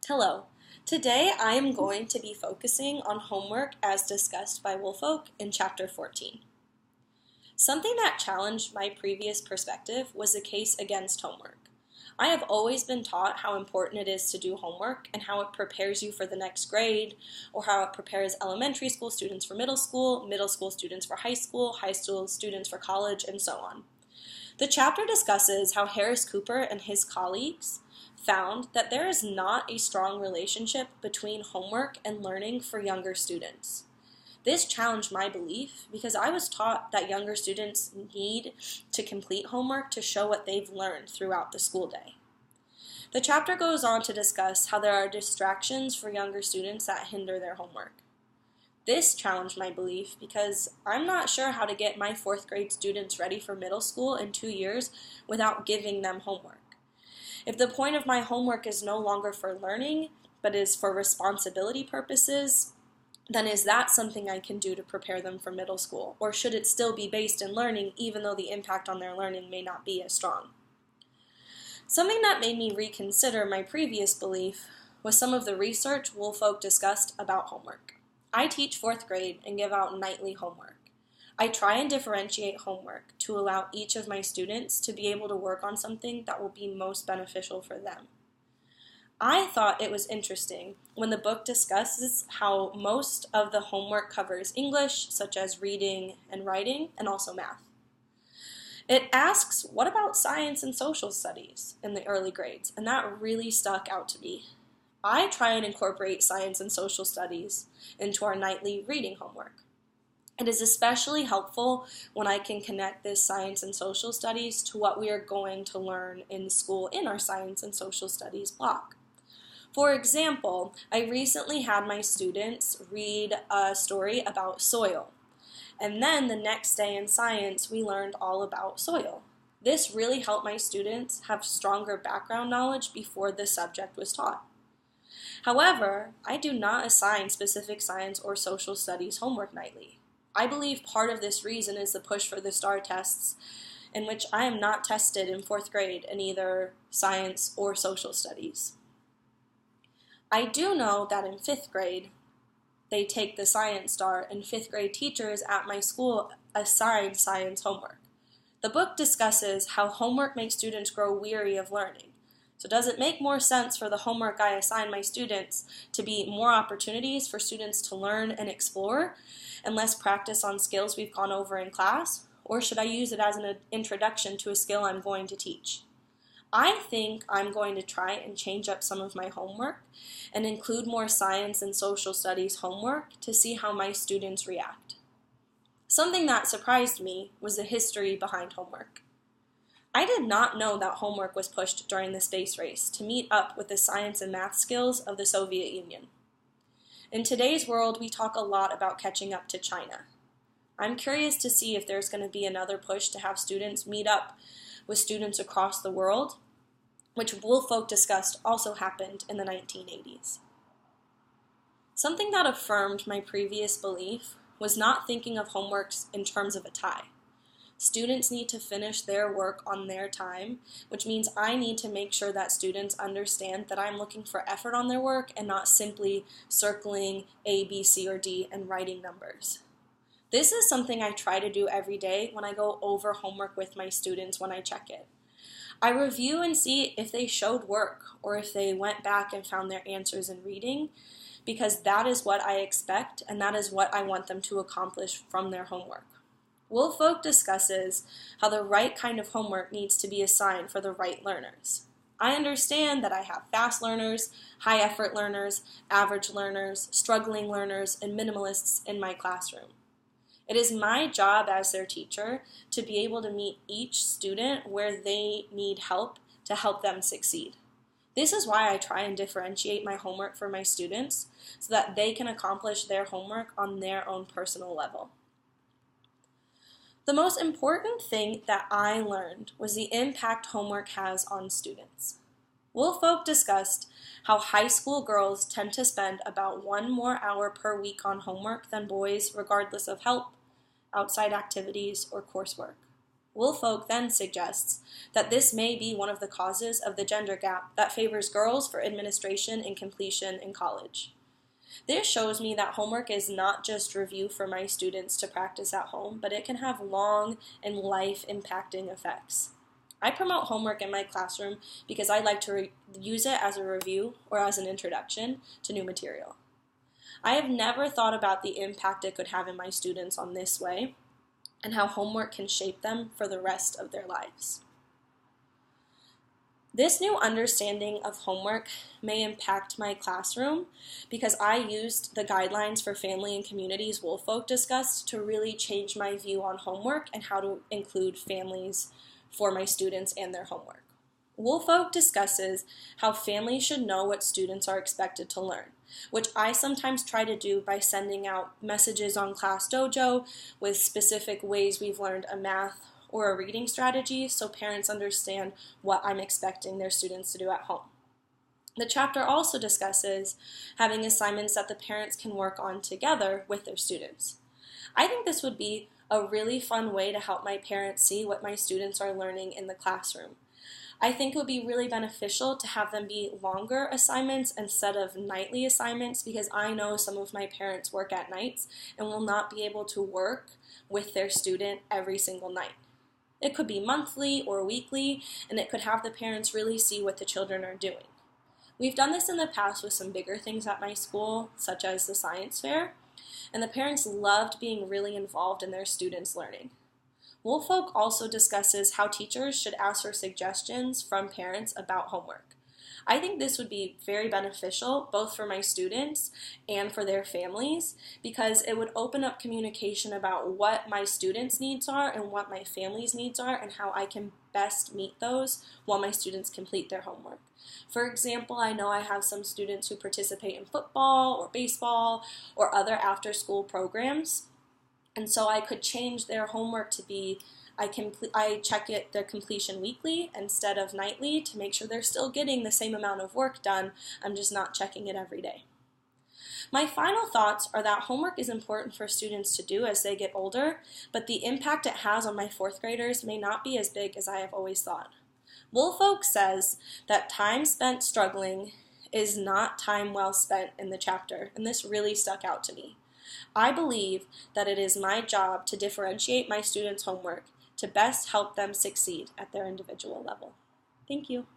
Hello. Today I am going to be focusing on homework as discussed by Woolfolk in Chapter 14. Something that challenged my previous perspective was the case against homework. I have always been taught how important it is to do homework and how it prepares you for the next grade, or how it prepares elementary school students for middle school students for high school students for college, and so on. The chapter discusses how Harris Cooper and his colleagues found that there is not a strong relationship between homework and learning for younger students. This challenged my belief because I was taught that younger students need to complete homework to show what they've learned throughout the school day. The chapter goes on to discuss how there are distractions for younger students that hinder their homework. This challenged my belief because I'm not sure how to get my 4th grade students ready for middle school in 2 years without giving them homework. If the point of my homework is no longer for learning, but is for responsibility purposes, then is that something I can do to prepare them for middle school? Or should it still be based in learning, even though the impact on their learning may not be as strong? Something that made me reconsider my previous belief was some of the research Woolfolk discussed about homework. I teach 4th grade and give out nightly homework. I try and differentiate homework to allow each of my students to be able to work on something that will be most beneficial for them. I thought it was interesting when the book discusses how most of the homework covers English, such as reading and writing, and also math. It asks, what about science and social studies in the early grades? And that really stuck out to me. I try and incorporate science and social studies into our nightly reading homework. It is especially helpful when I can connect this science and social studies to what we are going to learn in school in our science and social studies block. For example, I recently had my students read a story about soil, and then the next day in science we learned all about soil. This really helped my students have stronger background knowledge before the subject was taught. However, I do not assign specific science or social studies homework nightly. I believe part of this reason is the push for the STAR tests, in which I am not tested in 4th grade in either science or social studies. I do know that in 5th grade, they take the science STAR, and 5th grade teachers at my school assign science homework. The book discusses how homework makes students grow weary of learning. So does it make more sense for the homework I assign my students to be more opportunities for students to learn and explore and less practice on skills we've gone over in class? Or should I use it as an introduction to a skill I'm going to teach? I think I'm going to try and change up some of my homework and include more science and social studies homework to see how my students react. Something that surprised me was the history behind homework. I did not know that homework was pushed during the space race to meet up with the science and math skills of the Soviet Union. In today's world, we talk a lot about catching up to China. I'm curious to see if there's going to be another push to have students meet up with students across the world, which Woolfolk discussed also happened in the 1980s. Something that affirmed my previous belief was not thinking of homeworks in terms of a tie. Students need to finish their work on their time, which means I need to make sure that students understand that I'm looking for effort on their work and not simply circling A, B, C, or D and writing numbers. This is something I try to do every day when I go over homework with my students when I check it. I review and see if they showed work or if they went back and found their answers in reading, because that is what I expect and that is what I want them to accomplish from their homework. Woolfolk discusses how the right kind of homework needs to be assigned for the right learners. I understand that I have fast learners, high effort learners, average learners, struggling learners, and minimalists in my classroom. It is my job as their teacher to be able to meet each student where they need help to help them succeed. This is why I try and differentiate my homework for my students so that they can accomplish their homework on their own personal level. The most important thing that I learned was the impact homework has on students. Woolfolk discussed how high school girls tend to spend about 1 more hour per week on homework than boys, regardless of help, outside activities, or coursework. Woolfolk then suggests that this may be one of the causes of the gender gap that favors girls for administration and completion in college. This shows me that homework is not just review for my students to practice at home, but it can have long and life-impacting effects. I promote homework in my classroom because I like to use it as a review or as an introduction to new material. I have never thought about the impact it could have in my students on this way, and how homework can shape them for the rest of their lives. This new understanding of homework may impact my classroom because I used the guidelines for family and communities Woolfolk discussed to really change my view on homework and how to include families for my students and their homework. Woolfolk discusses how families should know what students are expected to learn, which I sometimes try to do by sending out messages on Class Dojo with specific ways we've learned a math or a reading strategy so parents understand what I'm expecting their students to do at home. The chapter also discusses having assignments that the parents can work on together with their students. I think this would be a really fun way to help my parents see what my students are learning in the classroom. I think it would be really beneficial to have them be longer assignments instead of nightly assignments because I know some of my parents work at nights and will not be able to work with their student every single night. It could be monthly or weekly, and it could have the parents really see what the children are doing. We've done this in the past with some bigger things at my school, such as the science fair, and the parents loved being really involved in their students' learning. Woolfolk also discusses how teachers should ask for suggestions from parents about homework. I think this would be very beneficial both for my students and for their families because it would open up communication about what my students' needs are and what my family's needs are and how I can best meet those while my students complete their homework. For example, I know I have some students who participate in football or baseball or other after-school programs. And so I could change their homework to be, I check their completion weekly instead of nightly to make sure they're still getting the same amount of work done. I'm just not checking it every day. My final thoughts are that homework is important for students to do as they get older, but the impact it has on my fourth graders may not be as big as I have always thought. Woolfolk says that time spent struggling is not time well spent in the chapter, and this really stuck out to me. I believe that it is my job to differentiate my students' homework to best help them succeed at their individual level. Thank you.